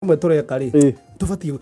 mwe tureka ri tubati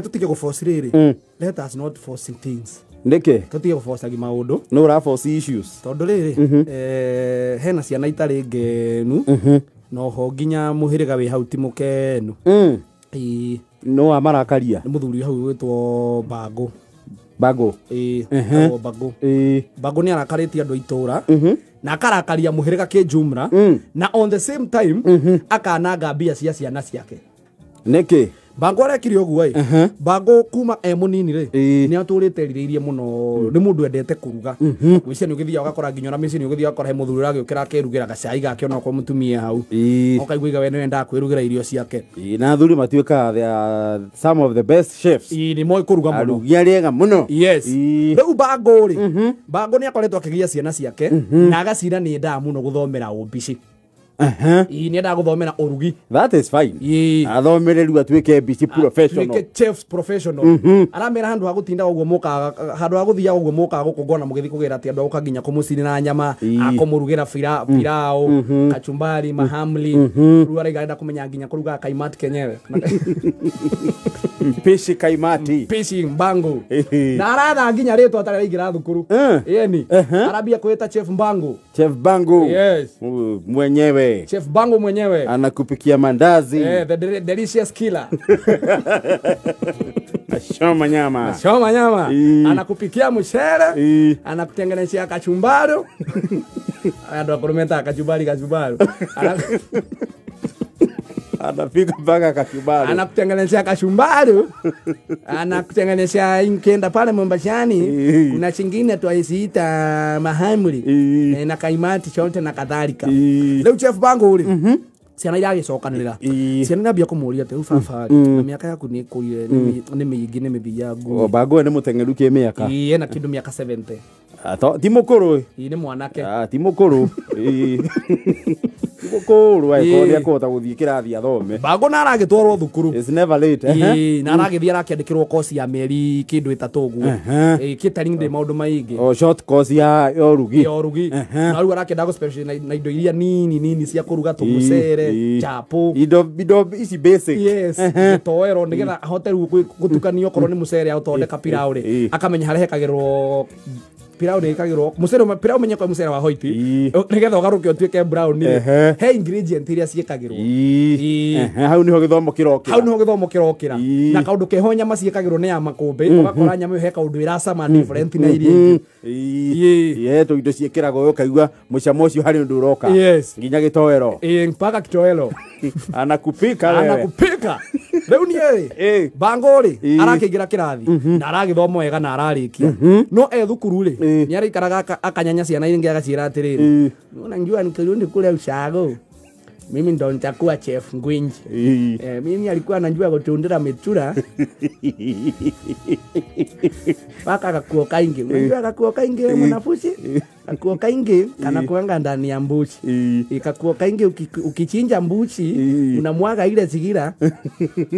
tutige go force riri let us not forcing things ndeke tutige go force agi maundu no ura force issues tondu riri hena ciana itari ngenu no ho nginya muhiriga wi hau ti mukenu no amarakaria ni muthuri hau witwo Bango Bango Bango Bango ni arakarĩtie andũ itura na akarakaria muhiriga ki jumla na on the same time akananga mbia cia ciana ciake neke Bango arekire uguo Bango kuma munini ri ni aturite rirĩirie muno ni mundu endete kuruga wicia ni ugithia ugakora nginya na mici ni ugithia ugakora he muthuri agiukira akirugira gacai gake ona kwa mutumia hau okaigua iga we ni enda kwirugira irio ciake na athuri matuika they are some of the best chefs ni moi kuruga muno arugia riega muno yes riu Bango ri Bango ni akoretwo akigia ciana ciake na agacira ni nda muno guthomera ubici ni enda guthomera urugi that is fine athomereru atuike BC professional atuike chefs professional aramera handu ha gutinda uguo muka handu ha guthia uguo muka gukongona mugithi kugira ati andu agukaginya kumucini na nyama akumurugira pirao kachumbari mahamli ruara igaenda kumenya nginya kuruga kaimati kenyewe mpishi kaimati mpishi Bango na aratha nginya ritwa atari igira thukuru yeni arabia kuita chef Bango yes mwenyewe Chef Bango mwenyewe anakupikia mandazi the delicious killer Shoma nyama anakupikia mchele anakutengenezea kachumbari ando akurumeta kachumbari anapika mpaka kachumbari anakutengenezea kachumbari anakutengenezea inkenda pale Mombasani kuna chingine tuaisiita mahamri na kaimati chote na kadhalika leo Chef Bango uri ciana ira gicokanirira ciana nambia kumuria te ufafari na miaka yaku ni kurire ni mingi ni mithia ngu Bango ni mutengeru ki miaka ena kindu miaka 70 ti mukuru ni mwanake ti mukuru mukuru ai ko kota guthii kirathi athome Bango na aragitwarwo thukuru it's never late na aragithia arakiandikirwo course ya mieri kindu itatu guo catering de maundu maingi short course ya urugi na ru arakienda go special na indo iria nini cia kuruga tumucere chapo indo isi basic yes toero nigetha hotel gutukanio korwo ni mucere autondeka pirao ri akamenya hare hekagirwo pirao ni kagirwo mucere pirao menye kwa mucere wa hoiti nigetha ugaruke utuike brown ni he ingredient iria ciekagirwo hau niho githomo kirokira na kaundu keho nyama ciekagirwo ni ya makumbi ugakora nyama he kaundu iracama different na iria ye to indo ciekiragwo ukaigua mucamo ucio hari ndu uroka nginya gitoero mpaka kitoero anakupika riu ni Bango ri arakigira kirathi na aragithoma wega na ararikia no thukuru ri ni araikaraga akanyanya ciana ingi agacira atiriri unajua nikirudi kule ushago mimi ndo nitakuwa chef Ngwinji mimi alikuwa anajua kutundira mitura paka akakuoka ingi unajua akakuoka ingi mwanafusi akakuoka ingi kana kuanga ndani ya mbuzi ikakuoka ingi ukichinja mbuzi unamwaga ile zigira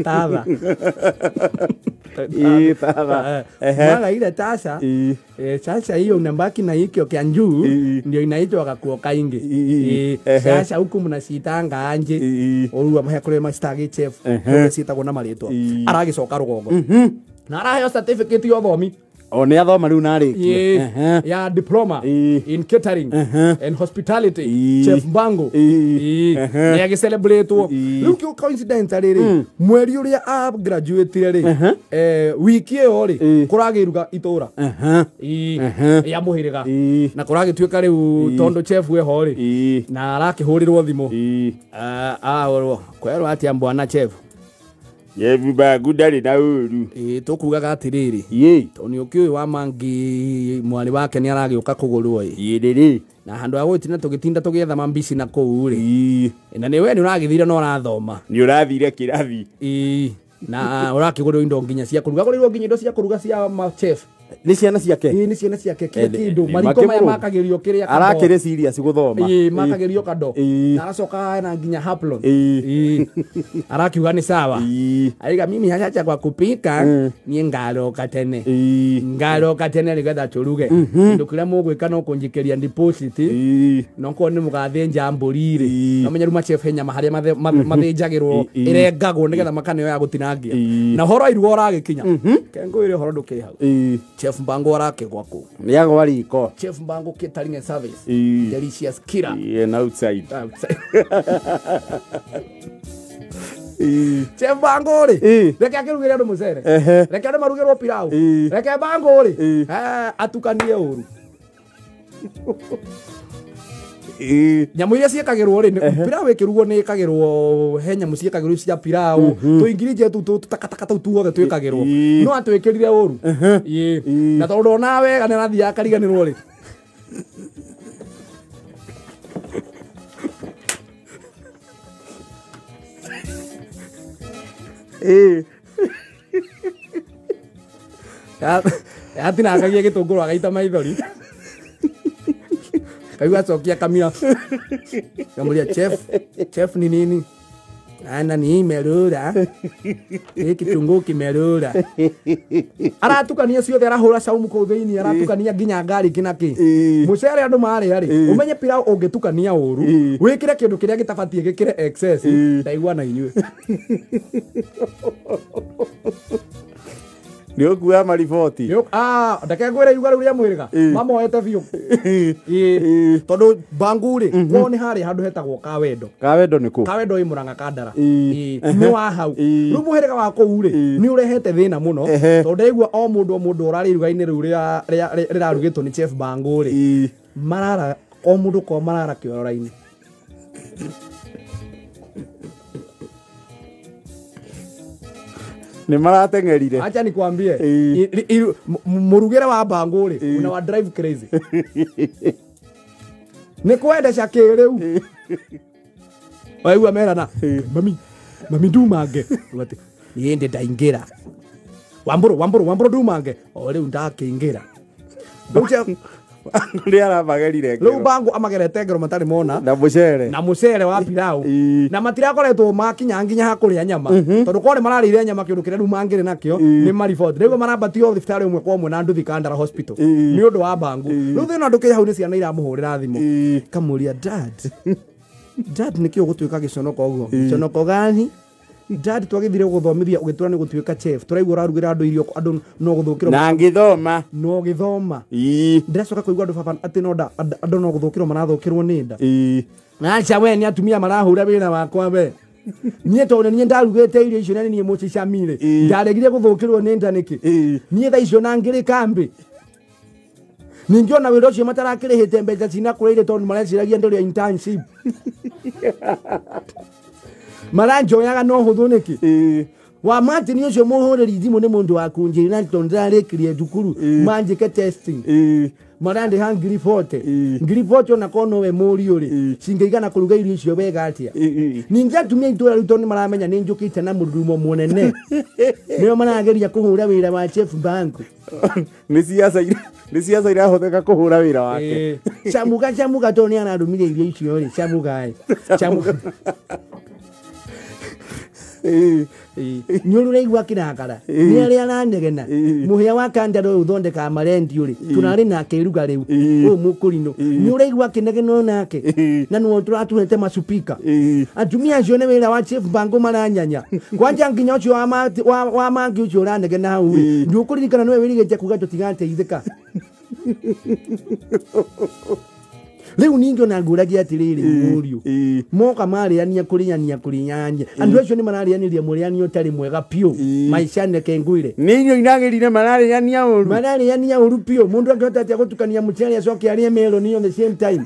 tava mwaga ile tasa sasa hiyo unabaki na hikyo kia njuu ndio inaitwa akakuoka ingi sasa huku mnasitanga anje oru amahe kule mastagi chef sitagwo na maritwa aragicoka rugongo na arahe certificate yo thomi ni athoma riu na arikia ya diploma in catering and hospitality Chef Bango ni agicelebratewo riu kio coincidence riri mweri uria a graduate ri wiki iyo ri kuragiruga itura ya muhiriga na kuragituika riu tondo chef we ho ri na arakihurirwo thimu kwerwo ati ambwana chef Bango ndari na uru tukugaga atiriri toni ukiu wa mangi mwari wake ni aragiuka kugurwo na handu agwitina tugitinda tugetha mambici na kuu ri na ni we ni uragithira no urathoma ni urathire kirathi na urakigurwo indo nginya cia kuruga gurirwo nginya indo cia kuruga cia ma chef ni ciana ciake ni ciana ciake kindu mariko maya makagirio kiria arakire serious guthoma makagirio kado na aracoka na nginya haplon arakiuga ni sawa aiga mimi hacha kwa kupika ni ngaroka tene nigetha turuge ndu kiria mugwika no kunjikeria deposit no ko ni mugathenja mburi no menyeru chef henya maharia mathenjagirwo irengagwo nigetha makaneo ya gutinangia na horo irugo ragikinya kengo ire horo nduke hau chef Mbango arakigwa ku ni agwa riko chef Mbango catering service delicious killer and outside chef Mbango ri reke akirugire andu mucere reke andu marugirwo pilau reke Mbango ri atukanie uru nyamu iria ciekagirwo ri pilau ikirugwo ni ikagirwo he nyamu ciekagirwo cia pilau tu ingirije tu tutakataka tu othe twikagirwo no atwikirire uru na tondu nawe kana nathi akariganirwo ri atina akagia gitunguru agaita maithori kaigua cokia kamira kamuria chef ni nini ana ni merura kitungu kimerura aratukania ciothe arahura saumu ko theini aratukania nginya ngari kinaki mucere andu mari ari umenye pilau ungitukania uru wikire kindu kiria gitabatie gikire excess ndaigua na inyue ni okuya mariboti ndake ngwire yuga riu ria mwiriga mamoete biu tondu Mbanguri woni hari handu hetagwo Kawendo niku Kawendo imuranga Kandara ni wa hau riu muhiriga wa kou ri ni urehete thina muno tondu igua o mundu urari ruga-ini riu rirarugitwo ni chef Mbanguri marara o mundu ko marara kioro-ini ni maratengerire acha nikwambie murugire wa Mbanguri una wa drive crazy ni kwendesha kiriu waigua merana mami ndumange ati yende ndaingira wamburu ndumange o riu ndakingira ni aramagerire riu Mbango amagerete ngero matari mona na mucere wa pilau na matirakoretwo makinya nginya hakuria nyama tondu kore mararire nyama kindu kiria riu mangire nakio ni mariboti riu marabatio thibitari umwe kwa umwe na nduthi Kandara hospital ni undu wa Mbango riu thina nduke hau ni ciana iramuhurira thimu kamuria dad nikio gutuika giconoko uguo giconoko gani dad twagithire guthomithia ugitura ni gutuika chef turaigua urarugira andu irio andu no guthukirwo na ngithoma ndiracoka kuigua andu baba ati no andu no guthukirwo marathukirwo ni nda na acha we ni atumia marahura wira wakwa we nie tondu nie ndarugite irio icio nani nie mucicamire ndaregire guthukirwo ni nda niki nie tha icio na ngiri kambi ningiona wira ucio matarakirihite mbeca cina kurire tondu mareciragia ndio internship maranjoyaga no huthu niki wa mati ni ucio muhuriri thimu ni mundu wa kunjiri na tondu ndarikirie thukuru manjike testing marande ha ngiri 40 na kono we muri uri cingeigana kuruga irio icio wega atia ninja tumia itura ruto ni maramenya ni njukite na mururumo munene niyo marageria kuhura wira wa chef Mbango ni siasa irahotheka kuhura wira wake chamuka toni anarumire irio icio ri chamuka nyurure igwa kinakara ni ari ananegena muhia wa Kandara uthondeka marendi uri tunari nake iruga riu u mukurino nyure igwa kinegeno nake na no turatuhete masupika atumia cio ne wira wa chef Mbango maranyanya kwanja nginya ucio wa mangi ucio uranegena hau ndu kuririkana no wirigete kuga tutigate itheka riu ningi ona nguragia atiriri muriu moka mariania kurinyania andu acio ni mararianiria muriani utari mwega piu maisha neke nguire ninyo inagirire marariania uru piu mundu angihota atia gutukania mucere acoke arie melo niyo the same time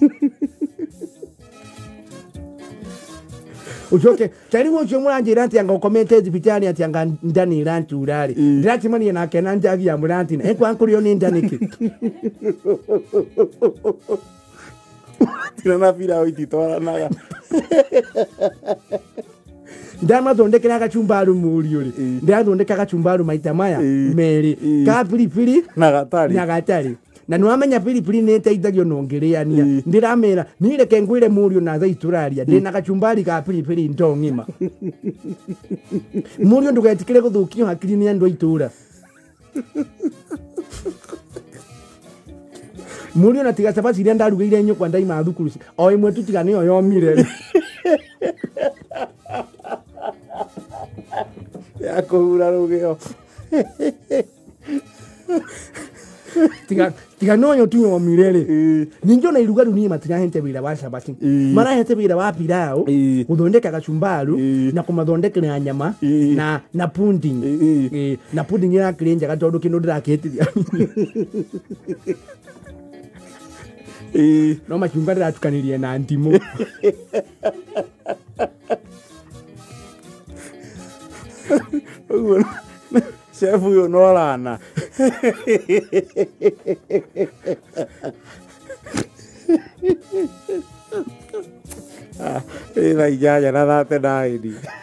ucoke tari ucio muranjira ati anga ukomete thibitari ati anga ndani rantu urari ndiratimania nake na njagia murantina ekwa nkurio ni ndaniki tira na pira oiti twaranaga ndamathondekera gacumbaru murio ri ndathondeka gacumbaru maita maya meri ka pilipili na gatari na niwamenya pilipili ni teithagio nongiriania ndiramera nireke ngwire murio na thaituraria ndina gacumbari ka pilipili ndongima murio ndugetikire guthukio hakiri ni andu aitura murio na tiga sabasi iria ndarugeire nyukwa ndaima thukuru o imwe tutiga niyo yomire ya kuhura rugio tiga no tu yomire ri ninjo na iruga runi matiga hente wira wa sabasi mara hente wira wa pirao uthondeka gacumbaru na kumathondekera nyama na pudding na pudding ya kirenja gatondu kindu ndiraketithia no machumba ndatukanirie na ndimu chef uyu no rana ila ijaja na thate naidi